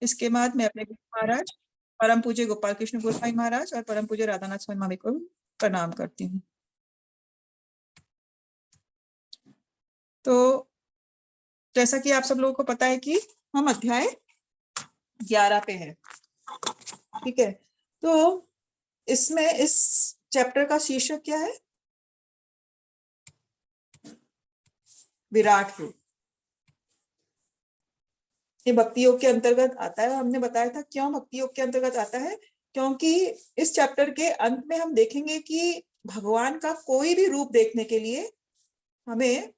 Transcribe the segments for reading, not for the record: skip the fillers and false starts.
इसके बाद मैं अपने गुरु महाराज परम पूज्य गोपाल कृष्ण गोस्वामी महाराज और परम पूज्य राधानाथ स्वामी मामी को प्रणाम करती हूँ। तो जैसा कि आप सब लोगों को पता है कि हम अध्याय 11 पे हैं, ठीक है। तो इसमें इस चैप्टर का शीर्षक क्या है? विराट रूप। ये भक्ति योग के अंतर्गत आता है। हमने बताया था क्यों भक्ति योग के अंतर्गत आता है, क्योंकि इस चैप्टर के अंत में हम देखेंगे कि भगवान का कोई भी रूप देखने के लिए हमें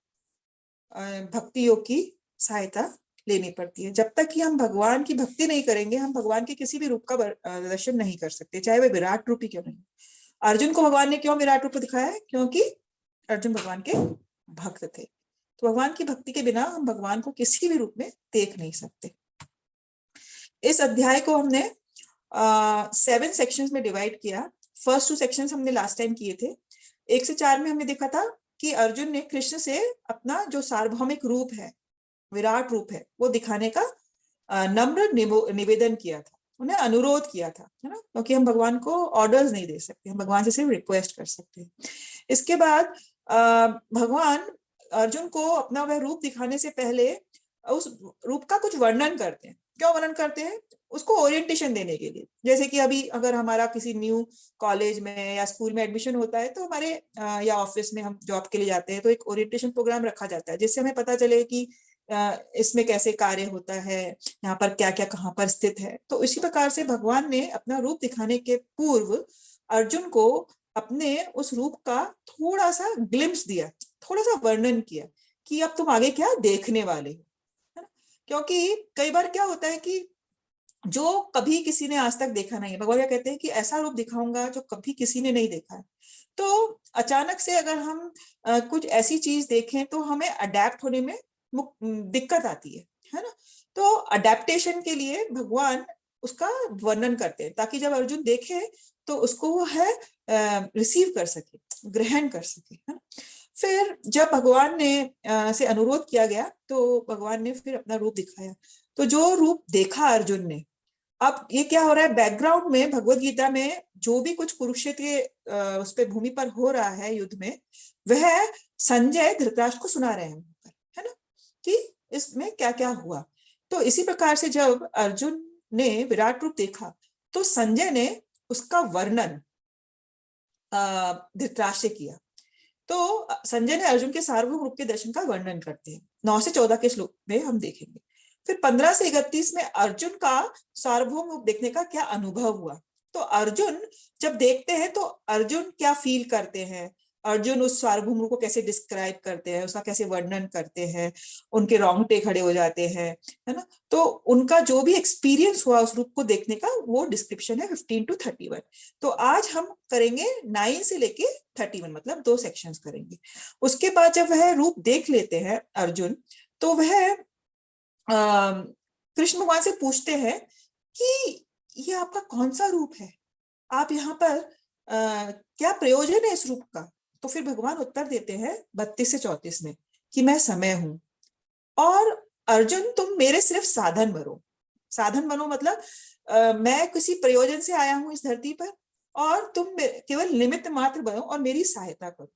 भक्ति योग की सहायता लेनी पड़ती है। जब तक कि हम भगवान की भक्ति नहीं करेंगे, हम भगवान के किसी भी रूप का दर्शन नहीं कर सकते, चाहे वह विराट रूप ही क्यों नहीं। अर्जुन को भगवान ने क्यों विराट रूप दिखाया है? क्योंकि अर्जुन भगवान के भक्त थे। तो भगवान की भक्ति के बिना हम भगवान को किसी भी रूप में देख नहीं सकते। इस अध्याय को हमने 7 सेक्शंस में डिवाइड किया। फर्स्ट 2 सेक्शंस हमने लास्ट टाइम किए थे। 1 से 4 में हमने देखा था कि अर्जुन ने कृष्ण से अपना जो सार्वभौमिक रूप है, विराट रूप है, वो दिखाने का नम्र निवेदन किया था, उन्हें अनुरोध किया था, है ना, क्योंकि हम भगवान को ऑर्डर्स नहीं दे सकते, हम भगवान से सिर्फ रिक्वेस्ट कर सकते हैं। इसके बाद भगवान अर्जुन को अपना वह रूप दिखाने से पहले उस रूप का कुछ वर्णन करते हैं। क्यों वर्णन करते हैं? उसको ओरिएंटेशन देने के लिए। जैसे कि अभी अगर हमारा किसी न्यू कॉलेज में या स्कूल में एडमिशन होता है तो हमारे या ऑफिस में हम जॉब के लिए जाते हैं तो एक ओरिएंटेशन प्रोग्राम रखा जाता है, जिससे हमें पता चले कि इसमें कैसे कार्य होता है, यहाँ पर क्या क्या कहाँ पर स्थित है। तो इसी प्रकार से भगवान ने अपना रूप दिखाने के पूर्व अर्जुन को अपने उस रूप का थोड़ा सा ग्लिम्स दिया, थोड़ा सा वर्णन किया कि अब तुम आगे क्या देखने वाले हो, है ना। क्योंकि कई बार क्या होता है कि जो कभी किसी ने आज तक देखा नहीं है, भगवान क्या कहते हैं कि ऐसा रूप दिखाऊंगा जो कभी किसी ने नहीं देखा है। तो अचानक से अगर हम कुछ ऐसी चीज देखें तो हमें अडेप्ट होने में दिक्कत आती है ना। तो अडेप्टेशन के लिए भगवान उसका वर्णन करते हैं ताकि जब अर्जुन देखे तो उसको वो है रिसीव कर सके, ग्रहण कर सके, है ना। फिर जब भगवान ने से अनुरोध किया गया तो भगवान ने फिर अपना रूप दिखाया। तो जो रूप देखा अर्जुन ने, अब ये क्या हो रहा है बैकग्राउंड में, भगवत गीता में जो भी कुछ कुरुक्षेत्र के उस पे भूमि पर हो रहा है युद्ध में, वह संजय धृतराष्ट्र को सुना रहे हैं, है ना, कि इसमें क्या क्या हुआ। तो इसी प्रकार से जब अर्जुन ने विराट रूप देखा तो संजय ने उसका वर्णन धृतराष्ट्र से किया। तो संजय ने अर्जुन के सार्वभौम रूप के दर्शन का वर्णन करते हैं। 9 से 14 के श्लोक में हम देखेंगे। फिर 15 से 31 में अर्जुन का सार्वभौम रूप देखने का क्या अनुभव हुआ। तो अर्जुन जब देखते हैं तो अर्जुन क्या फील करते हैं, अर्जुन उस सार्वभौम रूप को कैसे डिस्क्राइब करते हैं, उसका कैसे वर्णन करते हैं, उनके रोंगटे खड़े हो जाते हैं, है ना। तो उनका जो भी एक्सपीरियंस हुआ उस रूप को देखने का वो डिस्क्रिप्शन है 15 to 31। तो आज हम करेंगे 9 से लेके 31, मतलब 2 सेक्शंस करेंगे। उसके बाद जब वह रूप देख लेते हैं अर्जुन, तो वह कृष्ण भगवान से पूछते हैं कि ये आपका कौन सा रूप है, आप यहाँ पर क्या प्रयोजन है इस रूप का। तो फिर भगवान उत्तर देते हैं 32 से 34 में कि मैं समय हूं और अर्जुन तुम मेरे सिर्फ साधन बनो। साधन बनो मतलब मैं किसी प्रयोजन से आया हूं इस धरती पर और तुम केवल निमित्त मात्र बनो और मेरी सहायता करो,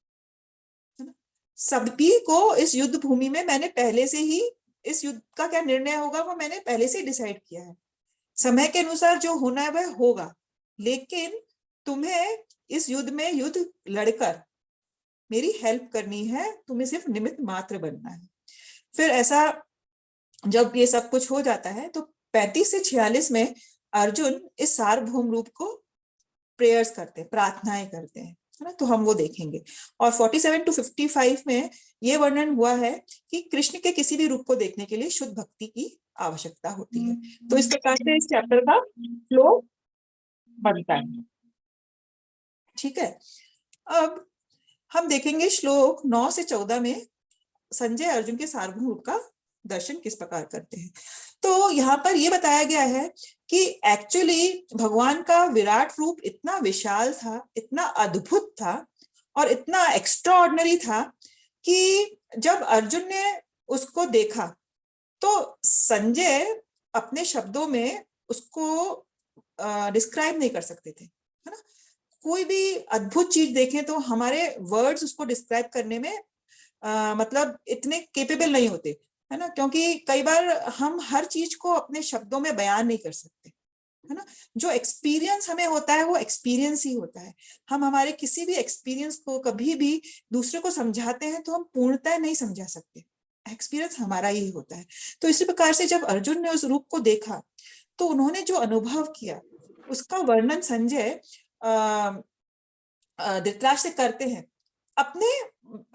है ना। सभी को इस युद्ध भूमि में मैंने पहले से ही, इस युद्ध का क्या निर्णय होगा वो मैंने पहले से डिसाइड किया है। समय के अनुसार जो होना है वह होगा, लेकिन तुम्हें इस युद्ध में युद्ध लड़कर मेरी हेल्प करनी है, तुम्हें सिर्फ निमित्त मात्र बनना है। फिर ऐसा जब ये सब कुछ हो जाता है तो 35 से 46 में अर्जुन इस सार्वभौम रूप को प्रेयर्स करते हैं, प्रार्थनाएं करते हैं, है ना। तो हम वो देखेंगे। और 47 to 55 में ये वर्णन हुआ है कि कृष्ण के किसी भी रूप को देखने के लिए शुद्ध भक्ति की आवश्यकता होती है। तो इस प्रकार से इस चैप्टर का फ्लो बनता है, ठीक है। अब हम देखेंगे श्लोक 9 से 14 में संजय अर्जुन के सार्वभौम रूप का दर्शन किस प्रकार करते हैं। तो यहाँ पर यह बताया गया है कि एक्चुअली भगवान का विराट रूप इतना विशाल था, इतना अद्भुत था और इतना एक्स्ट्राऑर्डिनरी था कि जब अर्जुन ने उसको देखा तो संजय अपने शब्दों में उसको डिस्क्राइब नहीं कर सकते थे, है ना। कोई भी अद्भुत चीज देखें तो हमारे वर्ड्स उसको डिस्क्राइब करने में मतलब इतने केपेबल नहीं होते, है ना, क्योंकि कई बार हम हर चीज को अपने शब्दों में बयान नहीं कर सकते, है ना। जो एक्सपीरियंस हमें होता है वो एक्सपीरियंस ही होता है। हम हमारे किसी भी एक्सपीरियंस को कभी भी दूसरे को समझाते हैं तो हम पूर्णतः नहीं समझा सकते, एक्सपीरियंस हमारा ही होता है। तो इसी प्रकार से जब अर्जुन ने उस रूप को देखा तो उन्होंने जो अनुभव किया उसका वर्णन संजय धृतराष्ट्र से करते हैं अपने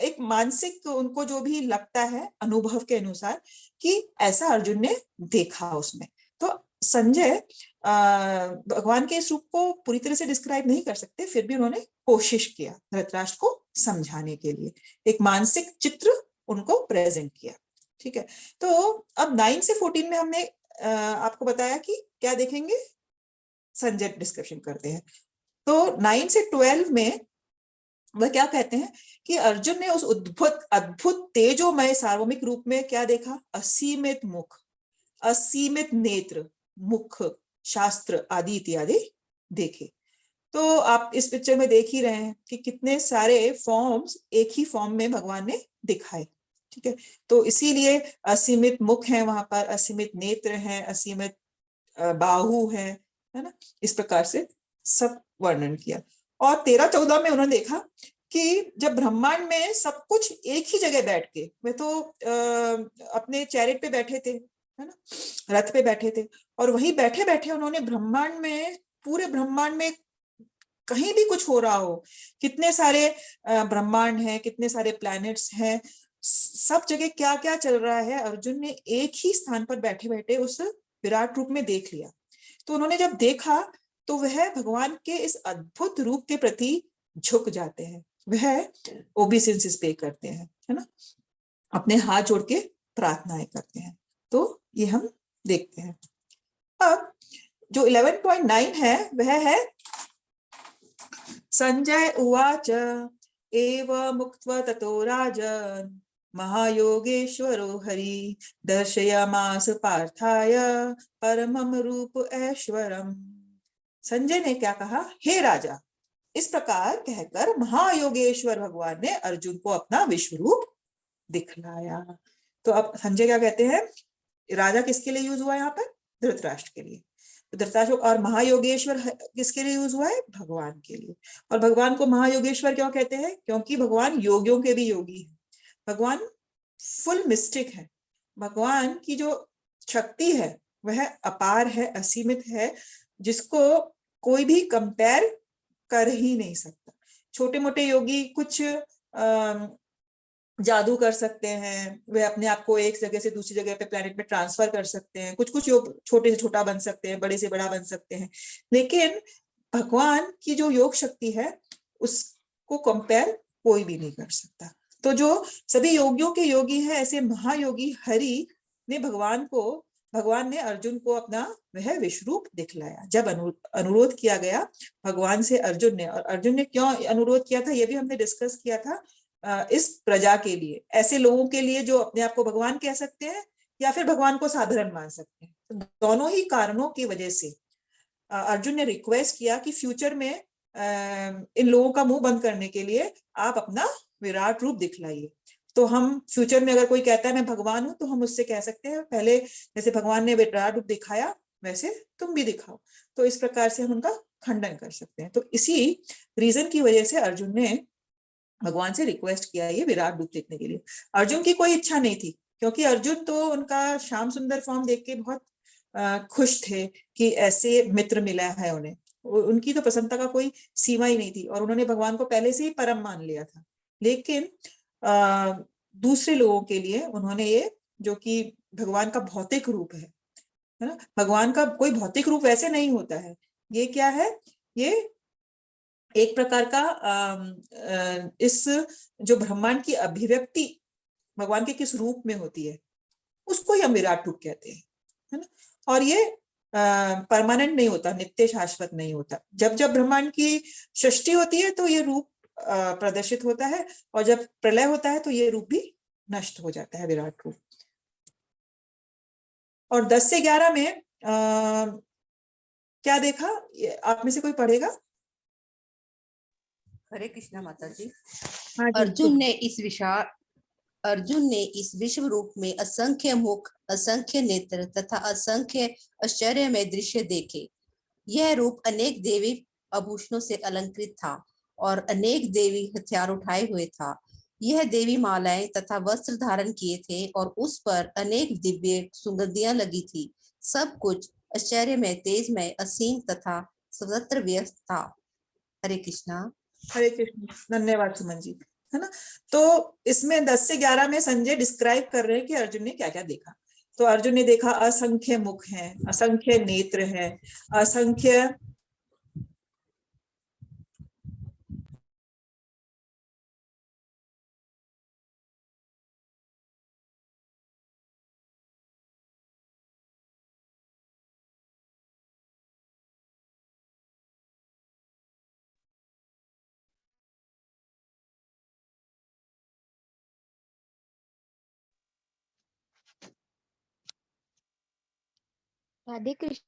एक मानसिक, उनको जो भी लगता है अनुभव के अनुसार कि ऐसा अर्जुन ने देखा उसमें। तो संजय भगवान के इस रूप को पूरी तरह से डिस्क्राइब नहीं कर सकते, फिर भी उन्होंने कोशिश किया धृतराष्ट्र को समझाने के लिए, एक मानसिक चित्र उनको प्रेजेंट किया। ठीक है, तो अब 9 से 14 में हमने आपको बताया कि क्या देखेंगे, संजय डिस्क्रिप्शन करते हैं। तो 9 से 12 में वह क्या कहते हैं कि अर्जुन ने उस अद्भुत अद्भुत तेजोमय सार्वभौमिक रूप में क्या देखा, असीमित मुख, असीमित नेत्र, मुख, शास्त्र आदि इत्यादि देखे। तो आप इस पिक्चर में देख ही रहे हैं कि कितने सारे फॉर्म्स एक ही फॉर्म में भगवान ने दिखाए। ठीक है, तो इसीलिए असीमित मुख है वहां पर, असीमित नेत्र हैं, असीमित बाहु है ना, इस प्रकार से सब वर्णन किया। और 13-14 में उन्होंने देखा कि जब ब्रह्मांड में सब कुछ एक ही जगह बैठ के, वे तो अपने चैरिट पे बैठे थे, है ना, रथ पे बैठे थे, और वही बैठे बैठे उन्होंने ब्रह्मांड में, पूरे ब्रह्मांड में कहीं भी कुछ हो रहा हो, कितने सारे ब्रह्मांड हैं, कितने सारे प्लैनेट्स हैं, सब जगह क्या क्या चल रहा है, अर्जुन ने एक ही स्थान पर बैठे बैठे उस विराट रूप में देख लिया। तो उन्होंने जब देखा तो वह भगवान के इस अद्भुत रूप के प्रति झुक जाते हैं, वह ओबीसेंसेस पे करते हैं, है ना, अपने हाथ जोड़ के प्रार्थनाएं करते हैं। तो ये हम देखते हैं। अब जो 11.9 है वह है संजय उवाच एव मुक्त्वा ततो राजन् महायोगेश्वरो हरि दर्शयामास पार्थाय परमम रूप ऐश्वरम। संजय ने क्या कहा, हे राजा, इस प्रकार कहकर महायोगेश्वर भगवान ने अर्जुन को अपना विश्व रूप दिखलाया। तो अब संजय क्या कहते हैं, राजा किसके लिए यूज हुआ यहाँ पर, धृतराष्ट्र के लिए। तो धृतराष्ट्र और महायोगेश्वर किसके लिए यूज हुआ है, भगवान के लिए। और भगवान को महायोगेश्वर क्यों कहते हैं, क्योंकि भगवान योगियों के भी योगी है, भगवान फुल मिस्टिक है, भगवान की जो शक्ति है वह अपार है, असीमित है, जिसको कोई भी कंपेयर कर ही नहीं सकता। छोटे मोटे योगी कुछ जादू कर सकते हैं, वे अपने आप को एक जगह से दूसरी जगह पे प्लेनेट में ट्रांसफर कर सकते हैं, कुछ कुछ योग छोटे से छोटा बन सकते हैं, बड़े से बड़ा बन सकते हैं, लेकिन भगवान की जो योग शक्ति है उसको कंपेयर कोई भी नहीं कर सकता। तो जो सभी योगियों के योगी है, ऐसे महायोगी हरि ने भगवान ने अर्जुन को अपना वह विश्वरूप दिखलाया। जब अनुरोध किया गया भगवान से अर्जुन ने, और अर्जुन ने क्यों अनुरोध किया था ये भी हमने डिस्कस किया था, इस प्रजा के लिए, ऐसे लोगों के लिए जो अपने आप को भगवान कह सकते हैं या फिर भगवान को साधारण मान सकते हैं। तो दोनों ही कारणों की वजह से अर्जुन ने रिक्वेस्ट किया कि फ्यूचर में इन लोगों का मुंह बंद करने के लिए आप अपना विराट रूप दिखलाइए। तो हम फ्यूचर में अगर कोई कहता है मैं भगवान हूं तो हम उससे कह सकते हैं पहले जैसे भगवान ने विराट रूप दिखाया वैसे तुम भी दिखाओ। तो इस प्रकार से हम उनका खंडन कर सकते हैं। तो इसी रीजन की वजह से अर्जुन ने भगवान से रिक्वेस्ट किया ये विराट रूप देखने के लिए। अर्जुन की कोई इच्छा नहीं थी, क्योंकि अर्जुन तो उनका श्याम सुंदर फॉर्म देख के बहुत खुश थे कि ऐसे मित्र मिला है उन्हें, उनकी तो प्रसन्नता का कोई सीमा ही नहीं थी, और उन्होंने भगवान को पहले से ही परम मान लिया था। लेकिन दूसरे लोगों के लिए उन्होंने ये, जो कि भगवान का भौतिक रूप है ना, भगवान का कोई भौतिक रूप वैसे नहीं होता है, ये क्या है, ये एक प्रकार का इस जो ब्रह्मांड की अभिव्यक्ति भगवान के किस रूप में होती है उसको ही हम विराट रूप कहते हैं, है ना। और ये परमानेंट नहीं होता, नित्य शाश्वत नहीं होता। जब जब ब्रह्मांड की सृष्टि होती है तो ये रूप प्रदर्शित होता है, और जब प्रलय होता है तो ये रूप भी नष्ट हो जाता है, विराट रूप। और 10 से 11 में क्या देखा, आप में से कोई पढ़ेगा? हरे कृष्णा माता जी। हाँ जी, अर्जुन ने इस विश्व रूप में असंख्य मुख, असंख्य नेत्र तथा असंख्य आश्चर्यमय दृश्य देखे। यह रूप अनेक देवी आभूषणों से अलंकृत था और अनेक देवी हथियार उठाए हुए था। यह देवी मालाएं तथा वस्त्र धारण किए थे और उस पर अनेक दिव्य सुगंधियां लगी थी। सब कुछ आश्चर्यमय, तेजमय, असीम तथा सर्वत्र व्यस्त था। हरे कृष्णा। हरे कृष्ण। धन्यवाद सुमन जी, है ना। तो इसमें 10 से 11 में संजय डिस्क्राइब कर रहे हैं कि अर्जुन ने क्या क्या देखा। तो अर्जुन ने देखा असंख्य मुख हैं, असंख्य नेत्र हैं, असंख्य राधे कृष्ण।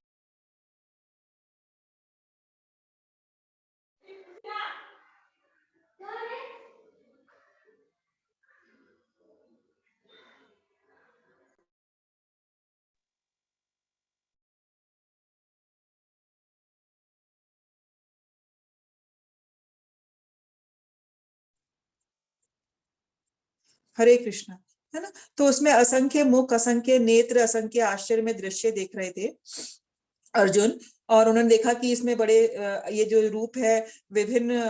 हरे कृष्ण, है ना। तो उसमें असंख्य मुख, असंख्य नेत्र, असंख्य आश्चर्य में दृश्य देख रहे थे अर्जुन। और उन्होंने देखा कि इसमें बड़े ये जो रूप है विभिन्न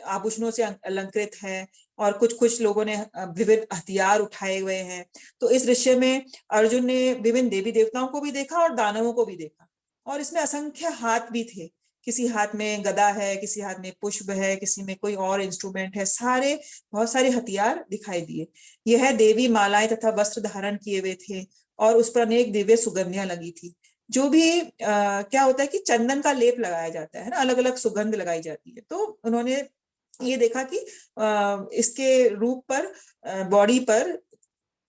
आभूषणों से अलंकृत है और कुछ कुछ लोगों ने विभिन्न हथियार उठाए हुए हैं। तो इस दृश्य में अर्जुन ने विभिन्न देवी देवताओं को भी देखा और दानवों को भी देखा। और इसमें असंख्य हाथ भी थे, किसी हाथ में गदा है, किसी हाथ में पुष्प है, किसी में कोई और इंस्ट्रूमेंट है, सारे बहुत सारे हथियार दिखाई दिए। यह देवी मालाएं तथा वस्त्र धारण किए हुए थे और उस पर अनेक दिव्य सुगंधियां लगी थी। जो भी क्या होता है कि चंदन का लेप लगाया जाता है ना, अलग अलग सुगंध लगाई जाती है। तो उन्होंने ये देखा कि इसके रूप पर, बॉडी पर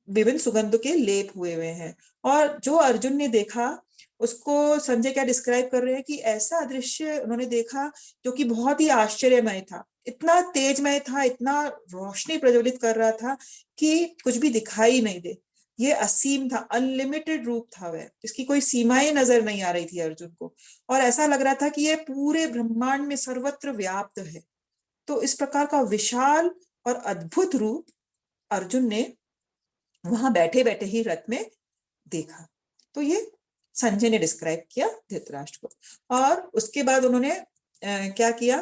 विभिन्न सुगंध के लेप हुए हुए हैं। और जो अर्जुन ने देखा उसको संजय क्या डिस्क्राइब कर रहे हैं कि ऐसा दृश्य उन्होंने देखा जो कि बहुत ही आश्चर्यमय था, इतना तेजमय था, इतना रोशनी प्रज्वलित कर रहा था कि कुछ भी दिखाई नहीं दे। ये असीम था, अनलिमिटेड रूप था वह, इसकी कोई सीमाएं नजर नहीं आ रही थी अर्जुन को। और ऐसा लग रहा था कि ये पूरे ब्रह्मांड में सर्वत्र व्याप्त है। तो इस प्रकार का विशाल और अद्भुत रूप अर्जुन ने वहां बैठे बैठे ही रथ में देखा। तो ये संजय ने डिस्क्राइब किया धृतराष्ट्र को। और उसके बाद उन्होंने क्या किया,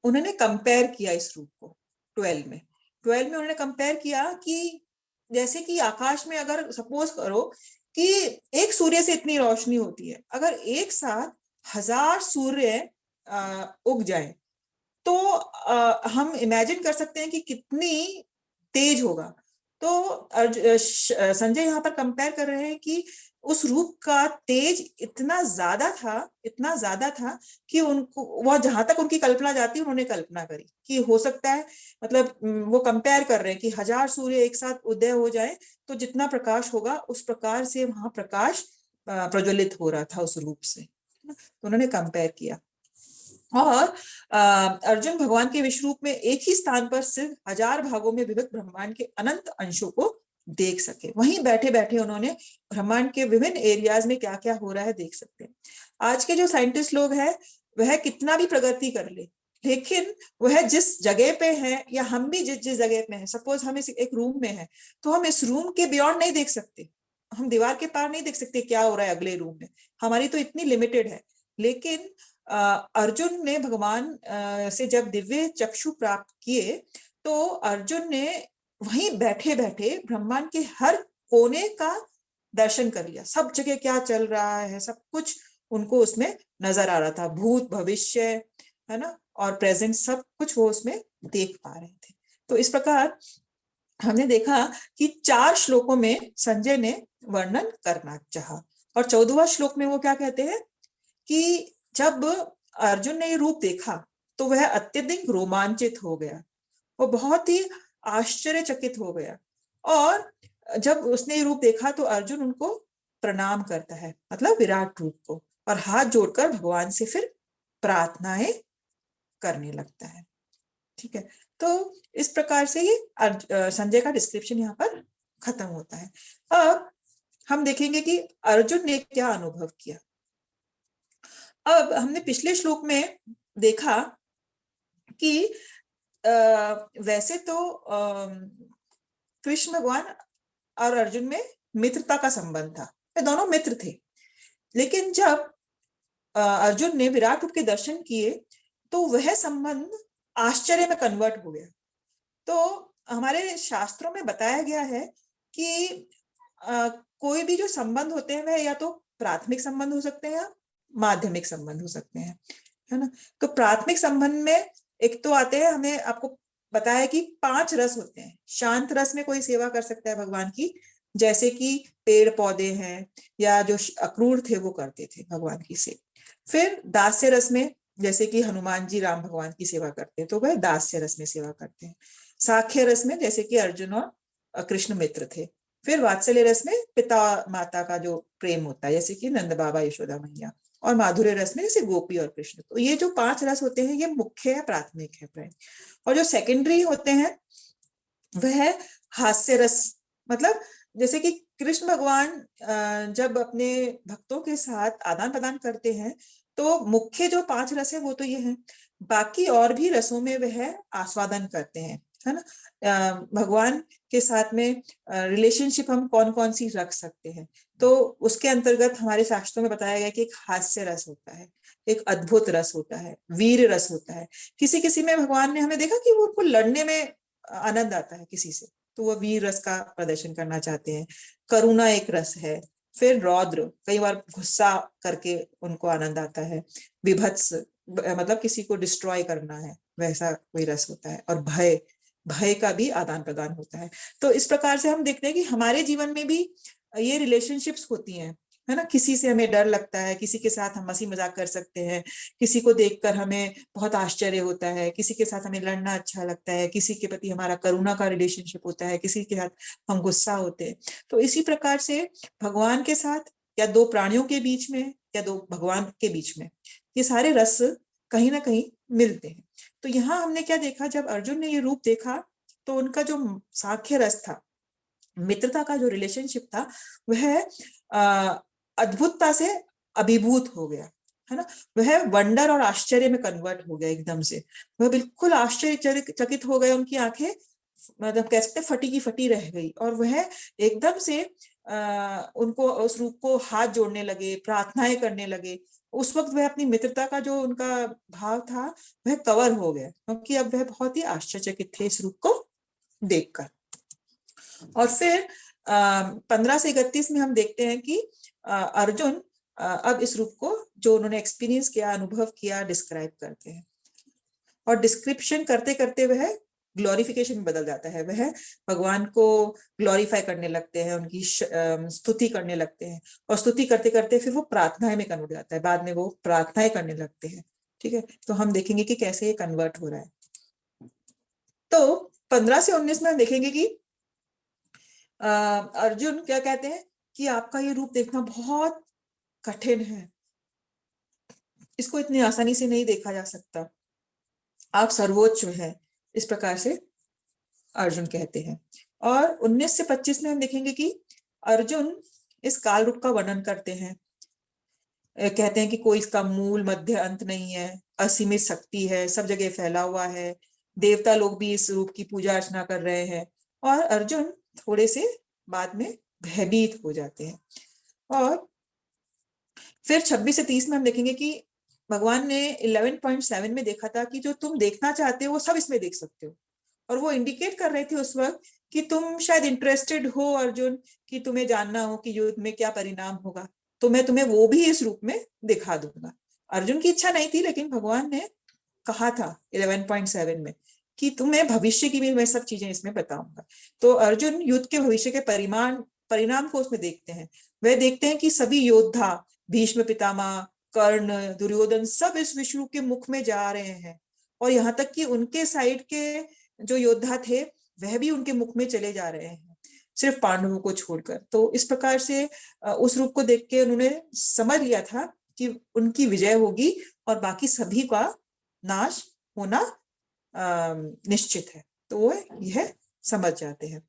उन्होंने कंपेयर किया इस रूप को 12 में उन्होंने कंपेयर किया कि जैसे कि आकाश में अगर सपोज करो कि एक सूर्य से इतनी रोशनी होती है, अगर एक साथ 1000 सूर्य उग जाए तो हम इमेजिन कर सकते हैं कि कितनी तेज होगा। तो संजय यहाँ पर कंपेयर कर रहे हैं कि उस रूप का तेज इतना ज्यादा था कि उनको वह जहां तक उनकी कल्पना जाती उन्होंने कल्पना करी कि हो सकता है, मतलब वो कंपेयर कर रहे हैं कि 1000 सूर्य एक साथ उदय हो जाए तो जितना प्रकाश होगा उस प्रकार से वहां प्रकाश प्रज्वलित हो रहा था उस रूप से। तो उन्होंने कंपेयर किया। और अर्जुन भगवान के विश्व रूप में एक ही स्थान पर सिर्फ 1000 भागों में विभक्त ब्रह्मांड के अनंत अंशों को देख सके। वहीं बैठे बैठे उन्होंने ब्रह्मांड के विभिन्न एरियाज में क्या क्या हो रहा है देख सकते हैं। आज के जो साइंटिस्ट लोग हैं वह कितना भी प्रगति कर ले, लेकिन वह जिस जगह पे है या हम भी जिस जिस जगह पे हैं, सपोज हम इस एक रूम में है तो हम इस रूम के बियॉन्ड नहीं देख सकते, हम दीवार के पार नहीं देख सकते क्या हो रहा है अगले रूम में, हमारी तो इतनी लिमिटेड है। लेकिन अर्जुन ने भगवान से जब दिव्य चक्षु प्राप्त किए तो अर्जुन ने वहीं बैठे बैठे ब्रह्मांड के हर कोने का दर्शन कर लिया। सब जगह क्या चल रहा है सब कुछ उनको उसमें नजर आ रहा था, भूत भविष्य, है ना, और प्रेजेंट, सब कुछ वो उसमें देख पा रहे थे। तो इस प्रकार हमने देखा कि 4 श्लोकों में संजय ने वर्णन करना चाहा। और 14वां श्लोक में वो क्या कहते हैं कि जब अर्जुन ने ये रूप देखा तो वह अत्यधिक रोमांचित हो गया, वो बहुत ही आश्चर्यचकित हो गया। और जब उसने ये रूप देखा तो अर्जुन उनको प्रणाम करता है, मतलब विराट रूप को, और हाथ जोड़कर भगवान से फिर प्रार्थनाएं करने लगता है। ठीक है, तो इस प्रकार से ये संजय का डिस्क्रिप्शन यहाँ पर खत्म होता है। अब हम देखेंगे कि अर्जुन ने क्या अनुभव किया। अब हमने पिछले श्लोक में देखा कि वैसे तो कृष्ण भगवान और अर्जुन में मित्रता का संबंध था, वे दोनों मित्र थे। लेकिन जब अर्जुन ने विराट रूप के दर्शन किए तो वह संबंध आश्चर्य में कन्वर्ट हो गया। तो हमारे शास्त्रों में बताया गया है कि कोई भी जो संबंध होते हैं वह या तो प्राथमिक संबंध हो सकते हैं या माध्यमिक संबंध हो सकते हैं, है ना। तो प्राथमिक संबंध में एक तो आते हैं, हमें आपको बताया कि 5 रस होते हैं। शांत रस में कोई सेवा कर सकता है भगवान की, जैसे कि पेड़ पौधे हैं या जो अक्रूर थे वो करते थे भगवान की सेवा। फिर दास्य रस में जैसे कि हनुमान जी राम भगवान की सेवा करते हैं तो वह दास्य रस में सेवा करते हैं। साख्य रस में जैसे कि अर्जुन और कृष्ण मित्र थे। फिर वात्सल्य रस में पिता माता का जो प्रेम होता है जैसे कि नंद बाबा यशोदा मैया। और माधुर्य रस में जैसे गोपी और कृष्ण। तो ये जो 5 रस होते हैं ये मुख्य है, प्राथमिक है फ्रेंड। और जो सेकेंडरी होते हैं वह हास्य रस, मतलब जैसे कि कृष्ण भगवान जब अपने भक्तों के साथ आदान प्रदान करते हैं तो मुख्य जो 5 रस है वो तो ये है, बाकी और भी रसों में वह आस्वादन करते हैं, है ना। भगवान के साथ में रिलेशनशिप हम कौन कौन सी रख सकते हैं, तो उसके अंतर्गत हमारे शास्त्रों में बताया गया कि एक हास्य रस होता है, एक अद्भुत रस होता है, वीर रस होता है। किसी किसी में भगवान ने हमें देखा कि वो उनको लड़ने में आनंद आता है किसी से, तो वो वीर रस का प्रदर्शन करना चाहते हैं। करुणा एक रस है। फिर रौद्र, कई बार गुस्सा करके उनको आनंद आता है। विभत्स मतलब किसी को डिस्ट्रॉय करना है, वैसा कोई रस होता है। और भय, भय का भी आदान प्रदान होता है। तो इस प्रकार से हम देखते हैं कि हमारे जीवन में भी ये रिलेशनशिप्स होती हैं, है ना। किसी से हमें डर लगता है, किसी के साथ हम हंसी मजाक कर सकते हैं, किसी को देखकर हमें बहुत आश्चर्य होता है, किसी के साथ हमें लड़ना अच्छा लगता है, किसी के प्रति हमारा करुणा का रिलेशनशिप होता है, किसी के साथ हम गुस्सा होते हैं। तो इसी प्रकार से भगवान के साथ या 2 प्राणियों के बीच में या 2 भगवान के बीच में ये सारे रस कहीं ना कहीं मिलते हैं। तो यहाँ हमने क्या देखा, जब अर्जुन ने ये रूप देखा तो उनका जो साख्य रस था, मित्रता का जो रिलेशनशिप था, वह अद्भुतता से अभिभूत हो गया, है ना। वह वंडर और आश्चर्य में कन्वर्ट हो गया एकदम से। वह बिल्कुल आश्चर्यचकित हो गए, उनकी आंखें मतलब कह सकते फटी की फटी रह गई। और वह एकदम से उनको उस रूप को हाथ जोड़ने लगे, प्रार्थनाएं करने लगे। उस वक्त वह अपनी मित्रता का जो उनका भाव था वह कवर हो गया, क्योंकि अब वह बहुत ही आश्चर्यचकित थे इस रूप को देखकर। और फिर 15 से 31 में हम देखते हैं कि अर्जुन अब इस रूप को जो उन्होंने एक्सपीरियंस किया, अनुभव किया, डिस्क्राइब करते हैं। और डिस्क्रिप्शन करते करते वह ग्लोरिफिकेशन में बदल जाता है। वह भगवान को ग्लोरीफाई करने लगते हैं, उनकी स्तुति करने लगते हैं। और स्तुति करते करते फिर वो प्रार्थनाएं में कन्वर्ट हो जाता है, बाद में वो प्रार्थनाएं करने लगते हैं। ठीक है, तो हम देखेंगे कि कैसे ये कन्वर्ट हो रहा है। तो 15 से 19 में हम देखेंगे कि अर्जुन क्या कहते हैं कि आपका ये रूप देखना बहुत कठिन है, इसको इतनी आसानी से नहीं देखा जा सकता, आप सर्वोच्च हैं, इस प्रकार से अर्जुन कहते हैं। और 19 से 25 में हम देखेंगे कि अर्जुन इस काल रूप का वर्णन करते हैं। कहते हैं कि कोई इसका मूल मध्य अंत नहीं है, असीमित शक्ति है, सब जगह फैला हुआ है, देवता लोग भी इस रूप की पूजा अर्चना कर रहे हैं। और अर्जुन थोड़े से बाद में भयभीत हो जाते हैं। और फिर 26 से 30 में हम देखेंगे कि भगवान ने 11.7 में देखा था कि जो तुम देखना चाहते हो वो सब इसमें देख सकते हो। और वो इंडिकेट कर रहे थे उस वक्त कि तुम शायद इंटरेस्टेड हो अर्जुन, कि तुम्हें जानना हो कि युद्ध में क्या परिणाम होगा, तो मैं तुम्हें वो भी इस रूप में दिखा दूंगा। अर्जुन की इच्छा नहीं थी, लेकिन भगवान ने कहा था 11.7 में कि तुम्हें भविष्य की भी मैं सब चीजें इसमें बताऊंगा। तो अर्जुन युद्ध के भविष्य के परिणाम को उसमें देखते हैं। वह देखते हैं कि सभी योद्धा, भीष्म पितामह, कर्ण, दुर्योधन, सब इस विष्णु के मुख में जा रहे हैं। और यहाँ तक कि उनके साइड के जो योद्धा थे वह भी उनके मुख में चले जा रहे हैं। सिर्फ पांडवों को छोड़कर। तो इस प्रकार से उस रूप को देख के उन्होंने समझ लिया था कि उनकी विजय होगी और बाकी सभी का नाश होना निश्चित है। तो वो यह समझ जाते हैं।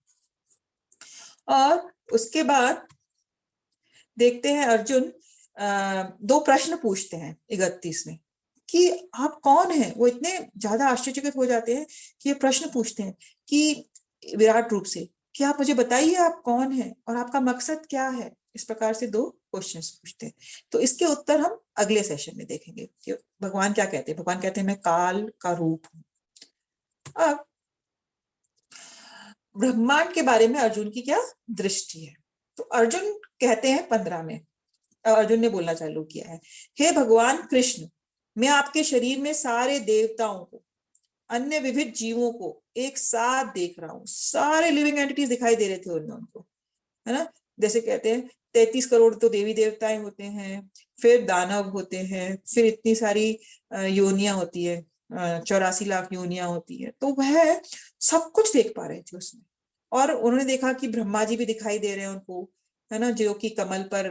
और उसके बाद देखते हैं अर्जुन दो प्रश्न पूछते हैं 31 में कि आप कौन हैं। वो इतने ज्यादा आश्चर्यचकित हो जाते हैं कि ये प्रश्न पूछते हैं कि विराट रूप से कि आप मुझे बताइए आप कौन हैं और आपका मकसद क्या है। इस प्रकार से दो क्वेश्चंस पूछते हैं। तो इसके उत्तर हम अगले सेशन में देखेंगे कि भगवान क्या कहते हैं। भगवान कहते हैं मैं काल का रूप हूं। अब ब्रह्मांड के बारे में अर्जुन की क्या दृष्टि है। तो अर्जुन कहते हैं 15 में, अर्जुन ने बोलना चालू किया है, हे भगवान कृष्ण, मैं आपके शरीर में सारे देवताओं को, अन्य विविध जीवों को एक साथ देख रहा हूँ। सारे लिविंग एंटिटीज दिखाई दे रहे थे उनको, है ना। जैसे कहते हैं 33 करोड़ तो देवी देवताएं होते हैं, फिर दानव होते हैं, फिर इतनी सारी योनियां होती है, 84 लाख योनियां होती है। तो वह सब कुछ देख पा रहे थे उसमें। और उन्होंने देखा कि ब्रह्मा जी भी दिखाई दे रहे हैं उनको, है ना, जो कि कमल पर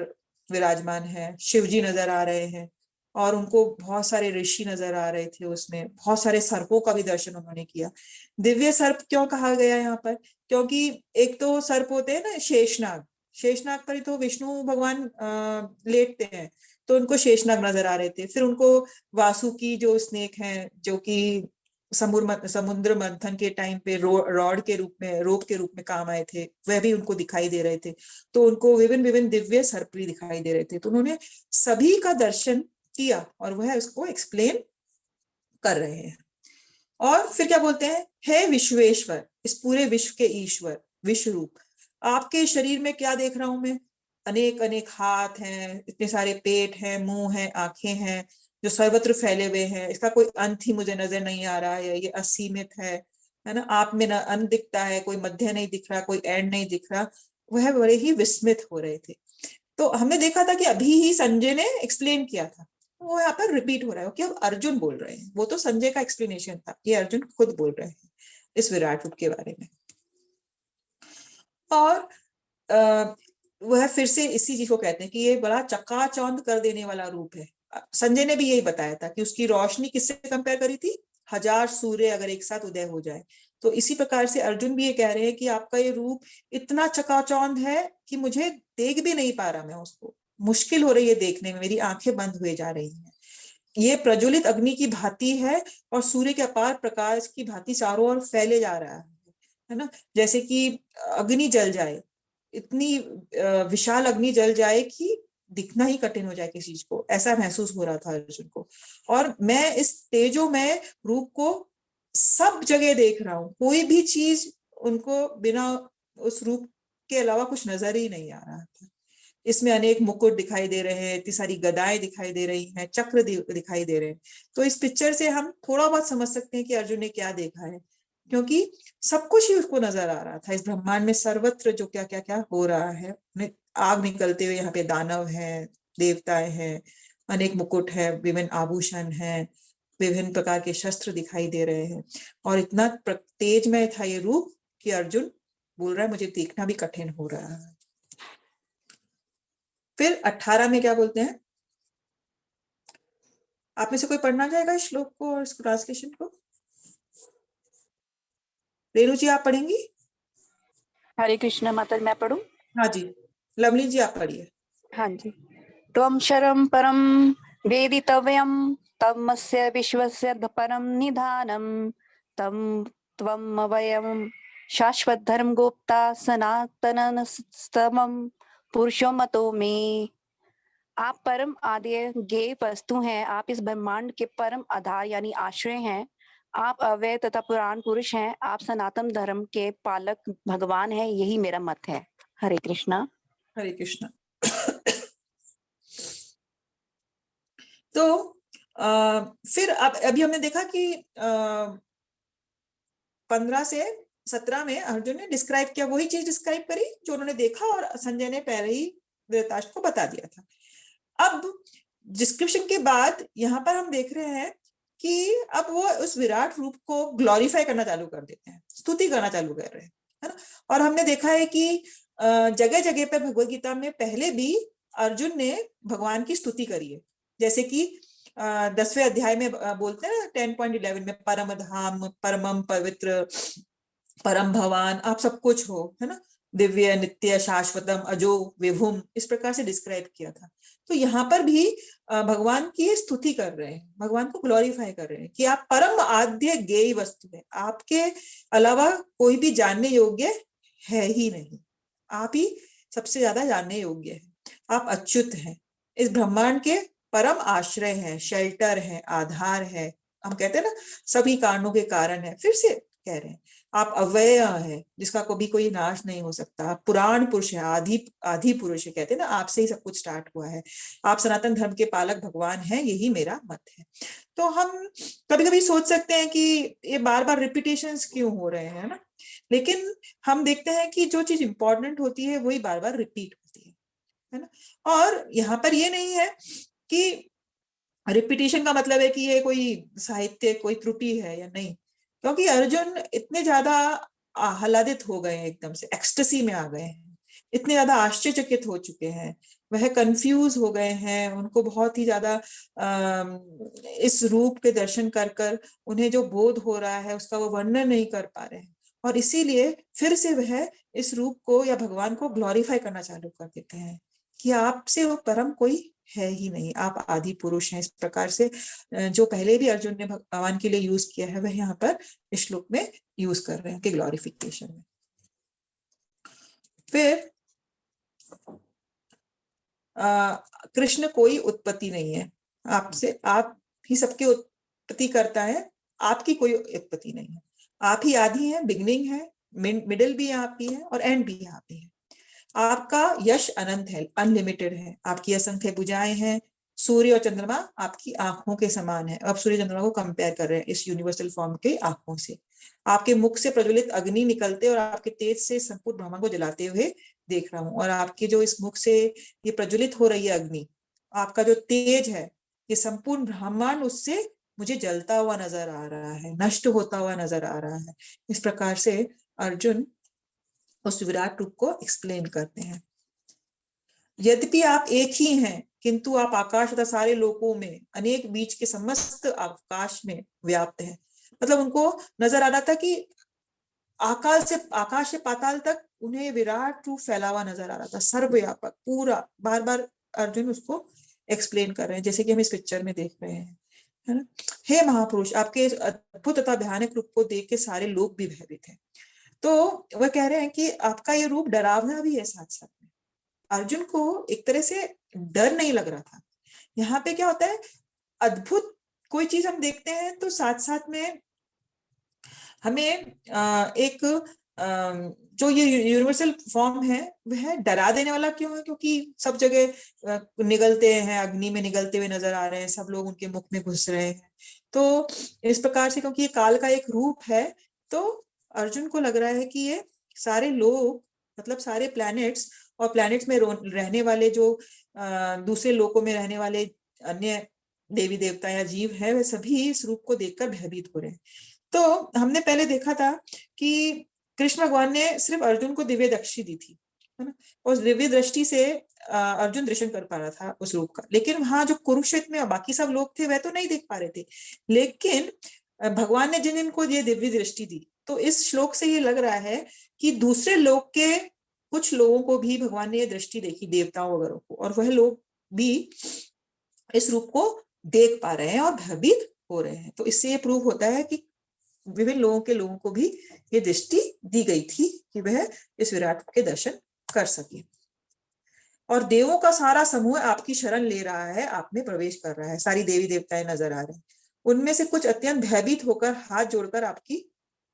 विराजमान है। शिव जी नजर आ रहे हैं और उनको बहुत सारे ऋषि नजर आ रहे थे उसमें। बहुत सारे सर्पों का भी दर्शन उन्होंने किया। दिव्य सर्प क्यों कहा गया यहाँ पर? क्योंकि एक तो सर्प होते हैं ना शेषनाग, शेषनाग पर ही तो विष्णु भगवान लेटते हैं, तो उनको शेषनाग नजर आ रहे थे। फिर उनको वासुकी जो स्नेक हैं, जो कि समुद्र मंथन के टाइम पे रॉड के रूप में, रोप के रूप में काम आए थे, वह भी उनको दिखाई दे रहे थे। तो उनको विभिन्न विभिन्न दिव्य सर्प भी दिखाई दे रहे थे। तो उन्होंने सभी का दर्शन किया और वह उसको एक्सप्लेन कर रहे हैं। और फिर क्या बोलते हैं, हे विश्वेश्वर, इस पूरे विश्व के ईश्वर, विश्व रूप, आपके शरीर में क्या देख रहा हूं मैं? अनेक अनेक हाथ हैं, इतने सारे पेट हैं, मुंह है, आंखें हैं, जो सर्वत्र फैले हुए हैं। इसका कोई अंत ही मुझे नजर नहीं आ रहा है, ये असीमित है ना। आप में ना अंत दिखता है, कोई मध्य नहीं दिख रहा, कोई एंड नहीं दिख रहा। वह बड़े ही विस्मित हो रहे थे। तो हमने देखा था कि अभी ही संजय ने एक्सप्लेन किया था, वो यहाँ पर रिपीट हो रहा है कि अब अर्जुन बोल रहे हैं। वो तो संजय का एक्सप्लेनेशन था, ये अर्जुन खुद बोल रहे हैं इस विराट रूप के बारे में। और वह फिर से इसी चीज को कहते हैं कि ये बड़ा चकाचौंध कर देने वाला रूप है। संजय ने भी यही बताया था कि उसकी रोशनी किससे कंपेयर करी थी? 1000 सूर्य अगर एक साथ उदय हो जाए। तो इसी प्रकार से अर्जुन भी ये कह रहे हैं कि आपका ये रूप इतना चकाचौंध है कि मुझे देख भी नहीं पा रहा, मैं उसको मुश्किल हो रही है देखने में, मेरी आंखें बंद हुए जा रही हैं। ये प्रज्वलित अग्नि की भांति है और सूर्य के अपार प्रकाश की भांति चारों ओर फैले जा रहा है ना। जैसे कि अग्नि जल जाए, इतनी विशाल अग्नि जल जाए कि दिखना ही कठिन हो जाए किसी चीज को, ऐसा महसूस हो रहा था अर्जुन को। और मैं इस तेजोमय रूप को सब जगह देख रहा हूँ, कोई भी चीज उनको बिना उस रूप के अलावा कुछ नजर ही नहीं आ रहा था। इसमें अनेक मुकुट दिखाई दे रहे हैं, इतनी सारी गदाएं दिखाई दे रही हैं, चक्र दिखाई दे रहे हैं। तो इस पिक्चर से हम थोड़ा बहुत समझ सकते हैं कि अर्जुन ने क्या देखा है, क्योंकि सब कुछ ही उसको नजर आ रहा था इस ब्रह्मांड में, सर्वत्र जो क्या क्या क्या हो रहा है। आग निकलते हुए यहाँ पे दानव हैं, देवताएं हैं, अनेक मुकुट है, विभिन्न आभूषण हैं, विभिन्न प्रकार के शस्त्र दिखाई दे रहे हैं। और इतना तेजमय था ये रूप कि अर्जुन बोल रहा है मुझे देखना भी कठिन हो रहा है। फिर 18 में क्या बोलते हैं? आप में से कोई पढ़ना चाहेगा इस श्लोक को और इसको ट्रांसलेशन को? रेणु जी आप पढ़ेंगी? हरे कृष्ण माता, मैं पढ़ूं? हाँ जी, लवली जी आप पढ़िए। हाँ जी। त्वं शरं परम वेदितव्यं तमस्य विश्वस्य परम निधानम तम त्वं अवयं शाश्वत धर्म गुप्ता सनातन स्तमं पुरुषो मतो में। आप परम आद्य ज्ञेय वस्तु हैं, आप इस ब्रह्मांड के परम आधार यानी आश्रय हैं। आप अव्यय तथा पुराण पुरुष हैं, आप सनातन धर्म के पालक भगवान हैं, यही मेरा मत है। हरे कृष्णा। हरे कृष्णा। तो फिर अभी हमने देखा कि 15 से 17 में अर्जुन ने डिस्क्राइब किया, वही चीज डिस्क्राइब करी जो उन्होंने देखा और संजय ने पहले ही धृतराष्ट्र को बता दिया था। अब डिस्क्रिप्शन के बाद यहाँ पर हम देख रहे हैं कि अब वो उस विराट रूप को ग्लोरीफाई करना चालू कर देते हैं, स्तुति करना चालू कर रहे हैं है ना। और हमने देखा है कि जगह जगह पे भगवत गीता में पहले भी अर्जुन ने भगवान की स्तुति करी है, जैसे कि 10वें अध्याय में बोलते हैं ना 10.11 में, परम धाम परमम पवित्र परम भवान आप सब कुछ हो, है ना, दिव्य नित्य शाश्वतम अजो विभुम, इस प्रकार से डिस्क्राइब किया था। तो यहाँ पर भी भगवान की स्तुति कर रहे हैं, भगवान को ग्लोरीफाई कर रहे हैं कि आप परम आद्य ज्ञेय वस्तु है, आपके अलावा कोई भी जानने योग्य है ही नहीं, आप ही सबसे ज्यादा जानने योग्य है, आप अच्युत हैं, इस ब्रह्मांड के परम आश्रय है, शेल्टर है, आधार है, हम कहते हैं ना सभी कारणों के कारण है, फिर से कह रहे हैं आप अव्यय है, जिसका कभी कोई नाश नहीं हो सकता, आप पुराण पुरुष है, आदि पुरुष है, कहते हैं ना आपसे ही सब कुछ स्टार्ट हुआ है, आप सनातन धर्म के पालक भगवान हैं, यही मेरा मत है। तो हम कभी कभी सोच सकते हैं कि ये बार बार रिपीटेशंस क्यों हो रहे हैं ना, लेकिन हम देखते हैं कि जो चीज इंपॉर्टेंट होती है वही बार बार रिपीट होती है ना। और यहाँ पर ये नहीं है कि रिपीटेशन का मतलब है कि ये कोई साहित्य कोई त्रुटि है या नहीं, क्योंकि अर्जुन इतने ज्यादा आह्लादित हो गए हैं, एकदम से एक्सटेसी में आ गए हैं, इतने ज्यादा आश्चर्यचकित हो चुके हैं, वह कंफ्यूज हो गए हैं, उनको बहुत ही ज्यादा इस रूप के दर्शन कर कर उन्हें जो बोध हो रहा है उसका वो वर्णन नहीं कर पा रहे हैं, और इसीलिए फिर से वह इस रूप को या भगवान को ग्लोरीफाई करना चालू कर देते हैं कि आपसे वो परम कोई है ही नहीं, आप आदि पुरुष हैं। इस प्रकार से जो पहले भी अर्जुन ने भगवान के लिए यूज किया है वह यहाँ पर इस श्लोक में यूज कर रहे हैं कि ग्लोरिफिकेशन में। फिर कृष्ण कोई उत्पत्ति नहीं है, आपसे आप ही सबके उत्पत्ति करता है, आपकी कोई उत्पत्ति नहीं है, आप ही आदि है, बिगनिंग है, मिडिल भी आप ही है और एंड भी आप ही है। आपका यश अनंत है, अनलिमिटेड है, आपकी असंख्य भुजाएं हैं, सूर्य और चंद्रमा आपकी आंखों के समान है। अब सूर्य चंद्रमा को कंपेयर कर रहे हैं इस यूनिवर्सल फॉर्म के आंखों से। आपके मुख से प्रज्वलित अग्नि निकलते और आपके तेज से संपूर्ण ब्रह्मांड को जलाते हुए देख रहा हूं, और आपके जो इस मुख से ये प्रज्वलित हो रही है अग्नि, आपका जो तेज है, ये संपूर्ण ब्रह्मांड उससे मुझे जलता हुआ नजर आ रहा है, नष्ट होता हुआ नजर आ रहा है। इस प्रकार से अर्जुन उस विराट रूप को एक्सप्लेन करते हैं। यद्यपि आप एक ही हैं, किंतु आप आकाश तथा सारे लोकों में अनेक बीच के समस्त आकाश में व्याप्त हैं। मतलब उनको नजर आ रहा था कि आकाश से पाताल तक उन्हें विराट रूप फैला हुआ नजर आ रहा था, सर्वव्यापक पूरा। बार बार अर्जुन उसको एक्सप्लेन कर रहे हैं, जैसे कि हम इस पिक्चर में देख रहे हैं, है ना। हे महापुरुष, आपके अद्भुत तथा भयानक रूप को देख के सारे लोग भी भयभीत हैं। तो वह कह रहे हैं कि आपका ये रूप डरावना भी है साथ साथ में। अर्जुन को एक तरह से डर नहीं लग रहा था। यहाँ पे क्या होता है, अद्भुत कोई चीज हम देखते हैं तो साथ साथ में हमें एक जो ये यूनिवर्सल फॉर्म है वह डरा देने वाला क्यों है, क्योंकि सब जगह निगलते हैं, अग्नि में निगलते हुए नजर आ रहे हैं, सब लोग उनके मुख में घुस रहे हैं। तो इस प्रकार से क्योंकि ये काल का एक रूप है, तो अर्जुन को लग रहा है कि ये सारे लोग, मतलब सारे प्लैनेट्स और प्लैनेट्स में रहने वाले जो दूसरे लोकों में रहने वाले अन्य देवी देवता या जीव है, वे सभी इस रूप को देखकर भयभीत हो रहे हैं। तो हमने पहले देखा था कि कृष्ण भगवान ने सिर्फ अर्जुन को दिव्य दृष्टि दी थी, है ना। उस दिव्य दृष्टि से अर्जुन दर्शन कर पा रहा था उस रूप का, लेकिन वहां जो कुरुक्षेत्र में बाकी सब लोग थे वह तो नहीं देख पा रहे थे। लेकिन भगवान ने जिन जिनको ये दिव्य दृष्टि दी, तो इस श्लोक से ये लग रहा है कि दूसरे लोग के कुछ लोगों को भी भगवान ने ये दृष्टि देखी, देवताओं वगैरह को, और वह लोग भी इस रूप को देख पा रहे हैं और भयभीत हो रहे हैं। तो इससे ये प्रूव होता है कि विभिन्न लोगों को भी ये दृष्टि दी गई थी कि वह इस विराट के दर्शन कर सके। और देवों का सारा समूह आपकी शरण ले रहा है, आप में प्रवेश कर रहा है, सारी देवी देवताएं नजर आ रहे हैं। उनमें से कुछ अत्यंत भयभीत होकर हाथ जोड़कर आपकी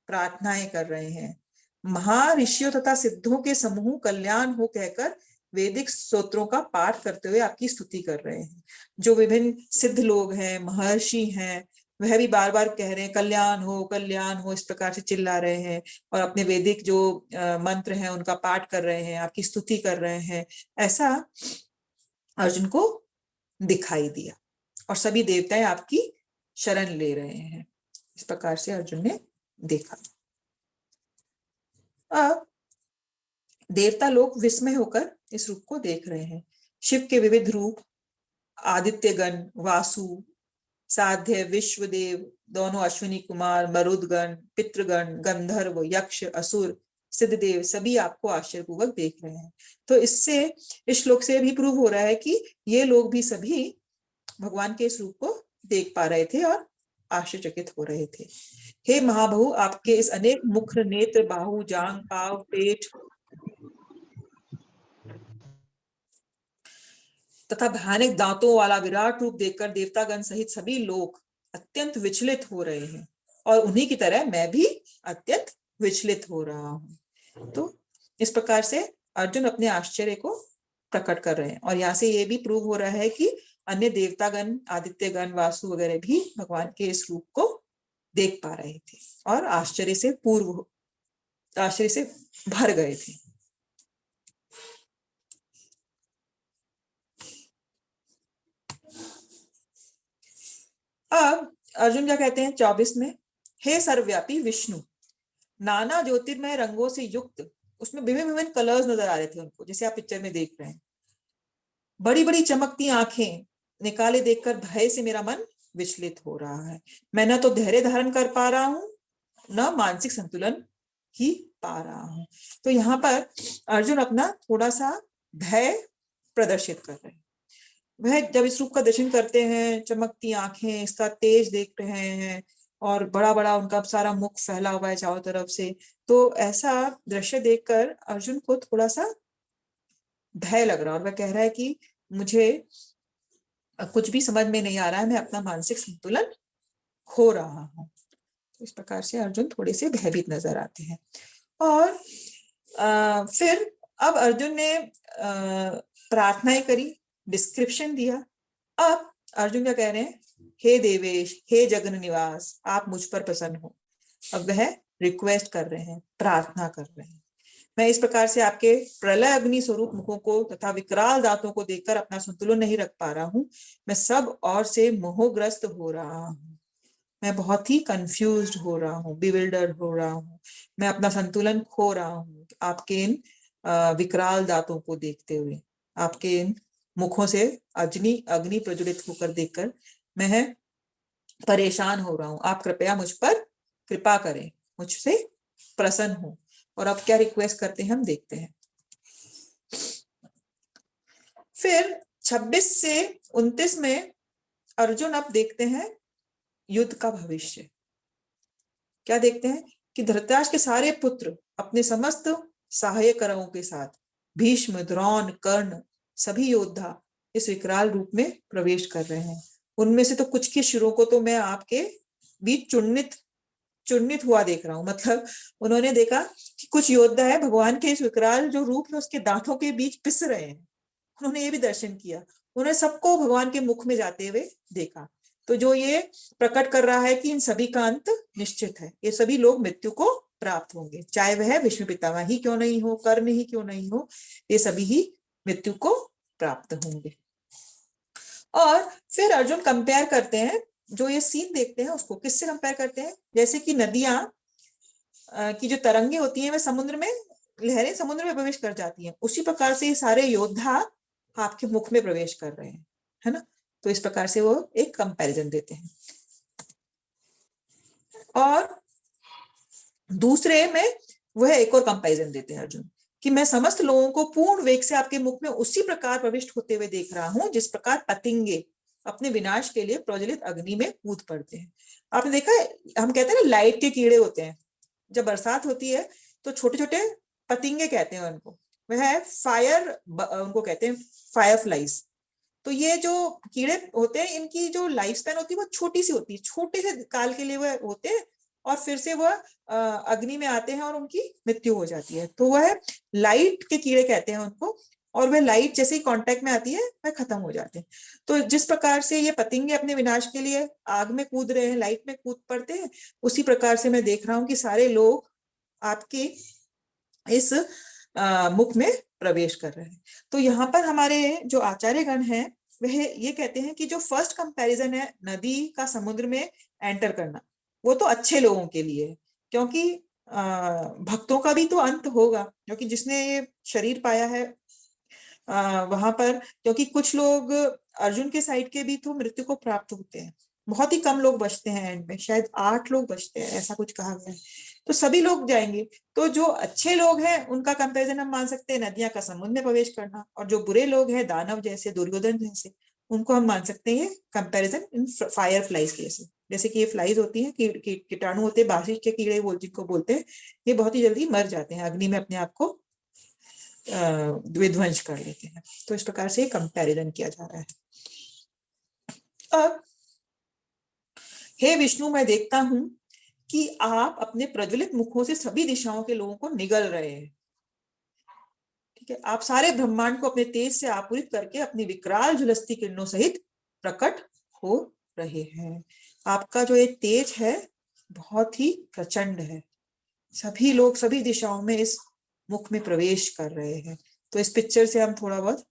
प्रार्थनाएं कर रहे हैं। महर्षियों तथा सिद्धों के समूह कल्याण हो कहकर वैदिक स्तोत्रों का पाठ करते हुए आपकी स्तुति कर रहे हैं। जो विभिन्न सिद्ध लोग हैं, महर्षि हैं, वह भी बार बार कह रहे हैं कल्याण हो, इस प्रकार से चिल्ला रहे हैं और अपने वैदिक जो मंत्र हैं उनका पाठ कर रहे हैं, आपकी स्तुति कर रहे हैं। ऐसा अर्जुन को दिखाई दिया और सभी देवताएं आपकी शरण ले रहे हैं। इस प्रकार से अर्जुन ने देखा। अब देवता लोग विस्मय होकर इस रूप को देख रहे हैं। शिव के विविध रूप, आदित्यगण, वासु, साध्य, विश्वदेव, दोनों अश्विनी कुमार, मरुदगण, पितृगण, गंधर्व, यक्ष, असुर, सिद्धदेव सभी आपको आश्चर्यपूर्वक देख रहे हैं। तो इससे इस श्लोक से भी प्रूव हो रहा है कि ये लोग भी सभी भगवान के इस रूप को देख पा रहे थे और आश्चर्यचकित हो रहे थे। हे महाबाहु, आपके इस अनेक मुख, नेत्र, बाहु, जांग, पाव, पेट तथा भयानक दांतों वाला विराट रूप देखकर देवतागण सहित सभी लोग अत्यंत विचलित हो रहे हैं और उन्हीं की तरह मैं भी अत्यंत विचलित हो रहा हूं। तो इस प्रकार से अर्जुन अपने आश्चर्य को प्रकट कर रहे हैं और यहाँ से ये भी प्रूव हो रहा है कि अन्य देवतागण, आदित्यगण, वासु वगैरह भी भगवान के इस रूप को देख पा रहे थे और आश्चर्य से भर गए थे। अब अर्जुन क्या कहते हैं 24 में, हे सर्वव्यापी विष्णु, नाना ज्योतिर्मय रंगों से युक्त, उसमें विभिन्न विभिन्न कलर्स नजर आ रहे थे उनको, जैसे आप पिक्चर में देख रहे हैं। बड़ी बड़ी चमकती आंखें निकाले देखकर भय से मेरा मन विचलित हो रहा है। मैं न तो धैर्य धारण कर पा रहा हूं, न मानसिक संतुलन ही पा रहा हूं। तो यहाँ पर अर्जुन अपना थोड़ा सा भय प्रदर्शित कर रहे हैं। वह जब इस रूप का दर्शन करते हैं, चमकती आंखें, इसका तेज देख रहे हैं और बड़ा बड़ा उनका सारा मुख फैला हुआ है चारों तरफ से, तो ऐसा दृश्य देखकर अर्जुन को थोड़ा सा भय लग रहा है और वह कह रहा है कि मुझे कुछ भी समझ में नहीं आ रहा है, मैं अपना मानसिक संतुलन खो रहा हूँ। तो इस प्रकार से अर्जुन थोड़े से भयभीत नजर आते हैं। और फिर अब अर्जुन ने प्रार्थनाएं करी, डिस्क्रिप्शन दिया। अब अर्जुन क्या कह रहे हैं, हे देवेश, हे जगन निवास, आप मुझ पर प्रसन्न हो। अब वह रिक्वेस्ट कर रहे हैं, प्रार्थना कर रहे हैं, मैं इस प्रकार से आपके प्रलय अग्नि स्वरूप मुखों को तथा विकराल दांतों को देखकर अपना संतुलन नहीं रख पा रहा हूँ। मैं सब ओर से मोहग्रस्त हो रहा हूँ, मैं बहुत ही कंफ्यूज्ड हो रहा हूँ, बिविल्डर्ड हो रहा हूँ, मैं अपना संतुलन खो रहा हूँ आपके इन विकराल दांतों को देखते हुए, आपके इन मुखों से अग्नि प्रज्वलित होकर देखकर मैं परेशान हो रहा हूँ। आप कृपया मुझ पर कृपा करें, मुझसे प्रसन्न हो। और अब क्या रिक्वेस्ट करते हैं हम देखते हैं। फिर 26 से 29 में अर्जुन अब देखते हैं युद्ध का भविष्य। क्या देखते हैं कि धृतराष्ट्र के सारे पुत्र अपने समस्त सहायकों के साथ, भीष्म, द्रोण, कर्ण, सभी योद्धा इस विकराल रूप में प्रवेश कर रहे हैं। उनमें से तो कुछ के शिरों को तो मैं आपके बीच चुन्नित हुआ देख रहा हूं। मतलब उन्होंने देखा कि कुछ योद्धा है भगवान के इस विकराल जो रूप है उसके दांतों के बीच पिस रहे हैं, उन्होंने ये भी दर्शन किया। उन्होंने सबको भगवान के मुख में जाते हुए देखा। तो जो ये प्रकट कर रहा है कि इन सभी का अंत निश्चित है, ये सभी लोग मृत्यु को प्राप्त होंगे, चाहे वह भीष्म पितामह ही क्यों नहीं हो, कर्ण ही क्यों नहीं हो, ये सभी ही मृत्यु को प्राप्त होंगे। और फिर अर्जुन कंपेयर करते हैं, जो ये सीन देखते हैं उसको किससे कंपेयर करते हैं, जैसे कि नदियां की जो तरंगे होती हैं वह समुद्र में, लहरें समुद्र में प्रवेश कर जाती हैं, उसी प्रकार से ये सारे योद्धा आपके मुख में प्रवेश कर रहे हैं, है ना। तो इस प्रकार से वो एक कंपैरिजन देते हैं। और दूसरे में वह एक और कंपैरिजन देते हैं अर्जुन कि मैं समस्त लोगों को पूर्ण वेग से आपके मुख में उसी प्रकार प्रविष्ट होते हुए देख रहा हूं जिस प्रकार पतंगे अपने विनाश के लिए प्रज्वलित अग्नि में कूद पड़ते हैं। आपने देखा है, हम कहते हैं ना लाइट के कीड़े होते हैं, जब बरसात होती है तो छोटे छोटे पतंगे कहते हैं उनको, वह फायर, उनको कहते हैं फायर फ्लाइज। तो ये जो कीड़े होते हैं इनकी जो लाइफ स्पैन होती है वो छोटी सी होती है, छोटे से काल के लिए वह होते हैं और फिर से वह अग्नि में आते हैं और उनकी मृत्यु हो जाती है। तो वह लाइट के कीड़े कहते हैं उनको, और वह लाइट जैसे ही कांटेक्ट में आती है वह खत्म हो जाते हैं। तो जिस प्रकार से ये पतंगे अपने विनाश के लिए आग में कूद रहे हैं, लाइट में कूद पड़ते हैं, उसी प्रकार से मैं देख रहा हूं कि सारे लोग आपके इस मुख में प्रवेश कर रहे हैं। तो यहाँ पर हमारे जो आचार्यगण हैं वह ये कहते हैं कि जो फर्स्ट कंपैरिजन है नदी का समुद्र में एंटर करना, वो तो अच्छे लोगों के लिए है, क्योंकि भक्तों का भी तो अंत होगा, क्योंकि जिसने ये शरीर पाया है वहां पर, क्योंकि कुछ लोग अर्जुन के साइड के भी तो मृत्यु को प्राप्त होते हैं, बहुत ही कम लोग बचते हैं एंड में, शायद 8 लोग बचते हैं ऐसा कुछ कहा गया है, तो सभी लोग जाएंगे। तो जो अच्छे लोग हैं उनका कंपैरिजन हम मान सकते हैं नदियां का समुद्र में प्रवेश करना, और जो बुरे लोग हैं दानव जैसे दुर्योधन जैसे, उनको हम मान सकते हैं कंपैरिजन इन फायर फ्लाइज के जैसे कि ये फ्लाइज होती हैं, कीटाणु होते हैं, बारिश के कीड़े जिनको बोलते हैं, ये बहुत ही जल्दी मर जाते हैं, अग्नि में अपने आप को विध्वंस कर लेते हैं। तो इस प्रकार से कंपैरिजन किया जा रहा है। अब हे विष्णु, मैं देखता हूं कि आप अपने प्रज्वलित मुखों से सभी दिशाओं के लोगों को निगल रहे हैं। ठीक है, आप सारे ब्रह्मांड को अपने तेज से आपूरित करके अपनी विकराल झुलसती किरणों सहित प्रकट हो रहे हैं। आपका जो एक तेज है बहुत ही प्रचंड है, सभी लोग सभी दिशाओं में इस मुख में प्रवेश कर रहे हैं। तो इस पिक्चर से हम थोड़ा बहुत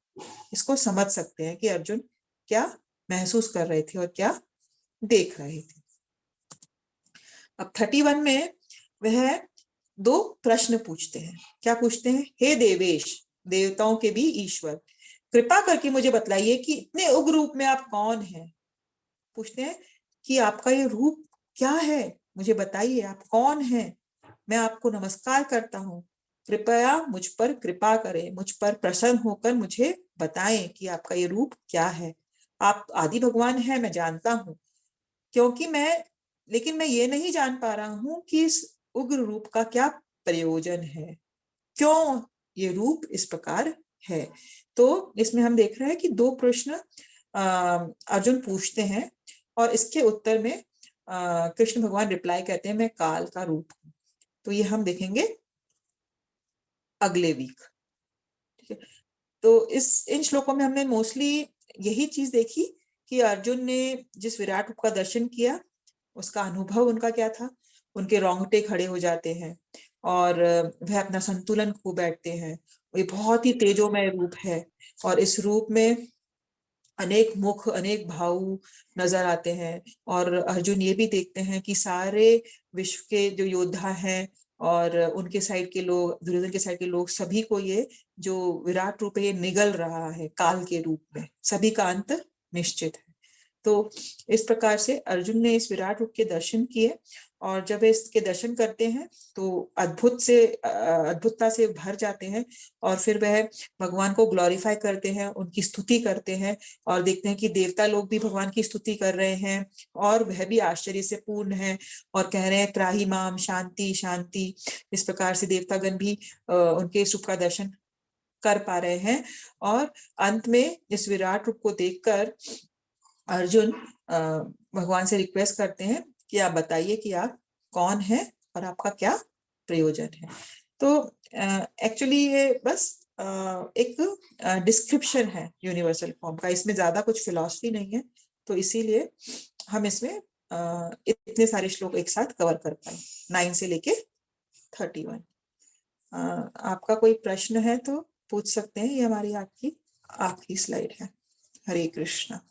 इसको समझ सकते हैं कि अर्जुन क्या महसूस कर रहे थे और क्या देख रहे थे। अब 31 में वह 2 प्रश्न पूछते हैं। क्या पूछते हैं? हे देवेश, देवताओं के भी ईश्वर, कृपा करके मुझे बतलाइए कि इतने उग्र रूप में आप कौन हैं। पूछते हैं कि आपका ये रूप क्या है, मुझे बताइए आप कौन हैं, मैं आपको नमस्कार करता हूँ, कृपया मुझ पर कृपा करें, मुझ पर प्रसन्न होकर मुझे बताएं कि आपका ये रूप क्या है। आप आदि भगवान हैं, मैं जानता हूँ, लेकिन मैं ये नहीं जान पा रहा हूँ कि इस उग्र रूप का क्या प्रयोजन है, क्यों ये रूप इस प्रकार है। तो इसमें हम देख रहे हैं कि 2 प्रश्न अर्जुन पूछते हैं और इसके उत्तर में कृष्ण भगवान रिप्लाई कहते हैं, मैं काल का रूप हूं। तो ये हम देखेंगे अगले वीक। ठीक है, तो इन श्लोकों में हमने मोस्टली यही चीज देखी कि अर्जुन ने जिस विराट रूप का दर्शन किया उसका अनुभव उनका क्या था। उनके रोंगटे खड़े हो जाते हैं और वह अपना संतुलन खो बैठते हैं। ये बहुत ही तेजोमय रूप है और इस रूप में अनेक मुख अनेक भाव नजर आते हैं। और अर्जुन ये भी देखते हैं कि सारे विश्व के जो योद्धा हैं और उनके साइड के लोग, दुर्योधन के साइड के लोग, सभी को ये जो विराट रूप है ये निगल रहा है काल के रूप में, सभी का अंत निश्चित है। तो इस प्रकार से अर्जुन ने इस विराट रूप के दर्शन किए और जब इसके दर्शन करते हैं तो अद्भुतता से भर जाते हैं और फिर वह भगवान को ग्लोरीफाई करते हैं, उनकी स्तुति करते हैं और देखते हैं कि देवता लोग भी भगवान की स्तुति कर रहे हैं और वह भी आश्चर्य से पूर्ण है और कह रहे हैं त्राहि माम, शांति शांति। इस प्रकार से देवतागण भी उनके सुख का दर्शन कर पा रहे हैं। और अंत में इस विराट रूप को देखकर अर्जुन भगवान से रिक्वेस्ट करते हैं कि आप बताइए कि आप कौन हैं और आपका क्या प्रयोजन है। तो एक्चुअली ये बस एक डिस्क्रिप्शन है यूनिवर्सल फॉर्म का, इसमें ज्यादा कुछ फिलॉसफी नहीं है, तो इसीलिए हम इसमें इतने सारे श्लोक एक साथ कवर कर पाए 9 से लेके 31। आपका कोई प्रश्न है तो पूछ सकते हैं, ये हमारी आपकी आखिरी स्लाइड है। हरे कृष्णा।